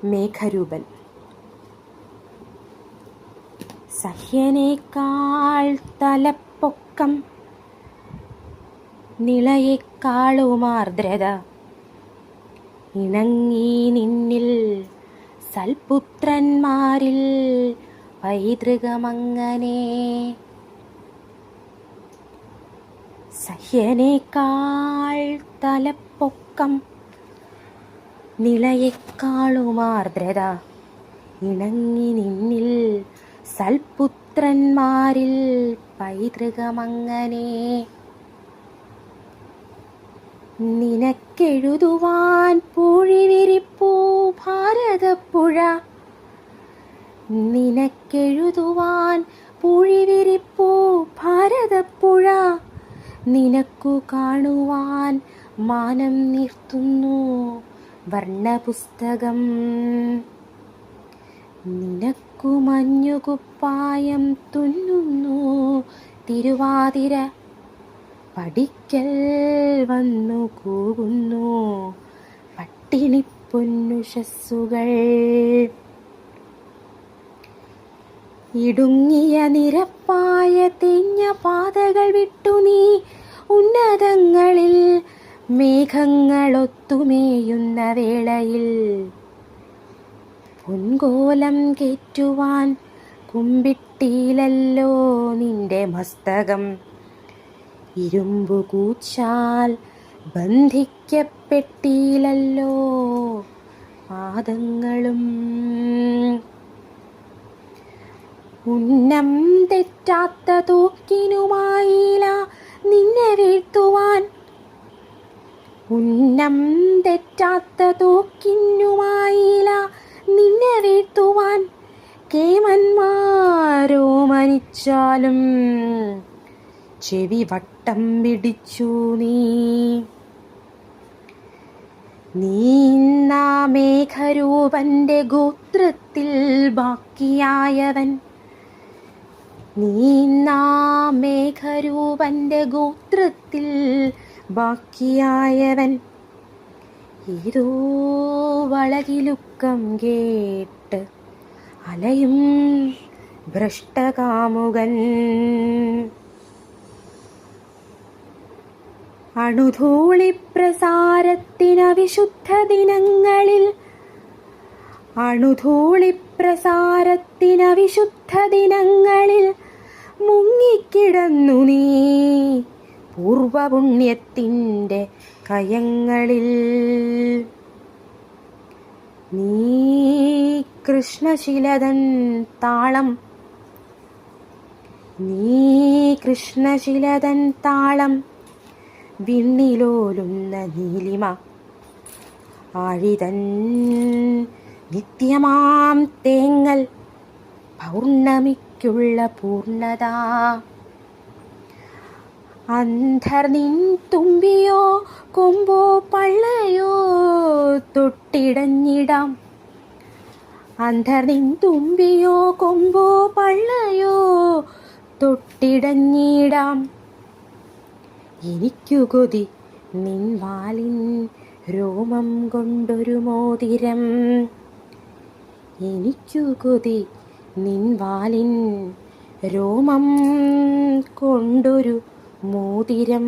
മേഘരൂപൻ. സഹ്യനേക്കാൾ തലപ്പൊക്കം, നിളയേക്കാളുമാർദ്രത, ഇണങ്ങി നിന്നിൽ സൽപുത്രന്മാരിൽ പൈതൃകമങ്ങനെ. സഹ്യനേക്കാൾ തലപ്പൊക്കം, നിളയേക്കാളുമാർദ്രത, ഇണങ്ങി നിന്നിൽ സൽപുത്രന്മാരിൽ പൈതൃകമങ്ങനെ. നിനക്കെഴുതുവാൻ പൂഴിവിരിപ്പൂ ഭാരതപ്പുഴ, നിനക്കെഴുതുവാൻ പൂഴിവിരിപ്പൂ ഭാരതപ്പുഴ, നിനക്കു കാണുവാൻ മാനം നിർത്തുന്നു വർണ്ണപുസ്തകം. നിനക്കു മഞ്ഞുകുപ്പായം തുന്നുന്നു തിരുവാതിര, പടിക്കൽ വന്നു കൂകുന്നു പട്ടിണിപ്പൊന്നുഷസ്സുകൾ. ഇടുങ്ങിയ നിരപ്പായ തേഞ്ഞ പാതകൾ വിട്ടു നീ ഉന്നതങ്ങളിൽ മേഘങ്ങളൊത്തുമേയുന്ന വേളയിൽ, പൊൻകോലം കേറ്റുവാൻ കുമ്പിട്ടിയിലല്ലോ നിന്റെ മസ്തകം. ഇരുമ്പു കൂച്ചാൽ ബന്ധിക്കപ്പെട്ടിയിലല്ലോ പാദങ്ങളും. ഉന്നം തെറ്റാത്ത തൂക്കിനുമായില്ല നിന്നെ വീഴ്ത്തുവാൻ, ഉന്നം തെറ്റാത്ത തൂക്കിനുമായില്ല നിന്നെ വീഴ്ത്തുവാൻ. കേമന്മാരോ മരിച്ചാലും ചെവി വട്ടം പിടിച്ചു നീ. നീന്നാ മേഘരൂപന്റെ ഗോത്രത്തിൽ ബാക്കിയായവൻ, നീന്നാ മേഘരൂപന്റെ ഗോത്രത്തിൽ ബാക്കിയായവൻ. ഏതോ വളകിലുക്കം കേട്ട് അലയും ഭ്രഷ്ടകാമുകൻ. അണുധൂളിപ്രസാരത്തിനവിശുദ്ധ ദിനങ്ങളിൽ, അണുധൂളിപ്രസാരത്തിനവിശുദ്ധ ദിനങ്ങളിൽ മുങ്ങിക്കിടന്നു നീ പൂർവപുണ്യത്തിൻ്റെ കയങ്ങളിൽ. നീ കൃഷ്ണശിലതൻ താളം, നീ കൃഷ്ണശിലതൻ താളം, വിണ്ണിലോലുന്ന നീലിമ, ആഴിതൻ നിത്യമാം തേങ്ങൽ, പൗർണമിക്കുള്ള പൂർണ്ണത. അന്ധർ നിൻ തുമ്പിയോ കൊമ്പോ പള്ളയോ തൊട്ടിടഞ്ഞിടാം, അന്ധർ നിൻ തുമ്പിയോ കൊമ്പോ പള്ളയോ തൊട്ടിടഞ്ഞിടാം. എനിക്കു കൊതി നിൻ വാലിൻ രോമം കൊണ്ടൊരു മോതിരം, എനിക്കു കൊതി നിൻ വാലിൻ രോമം കൊണ്ടൊരു മോതിരം.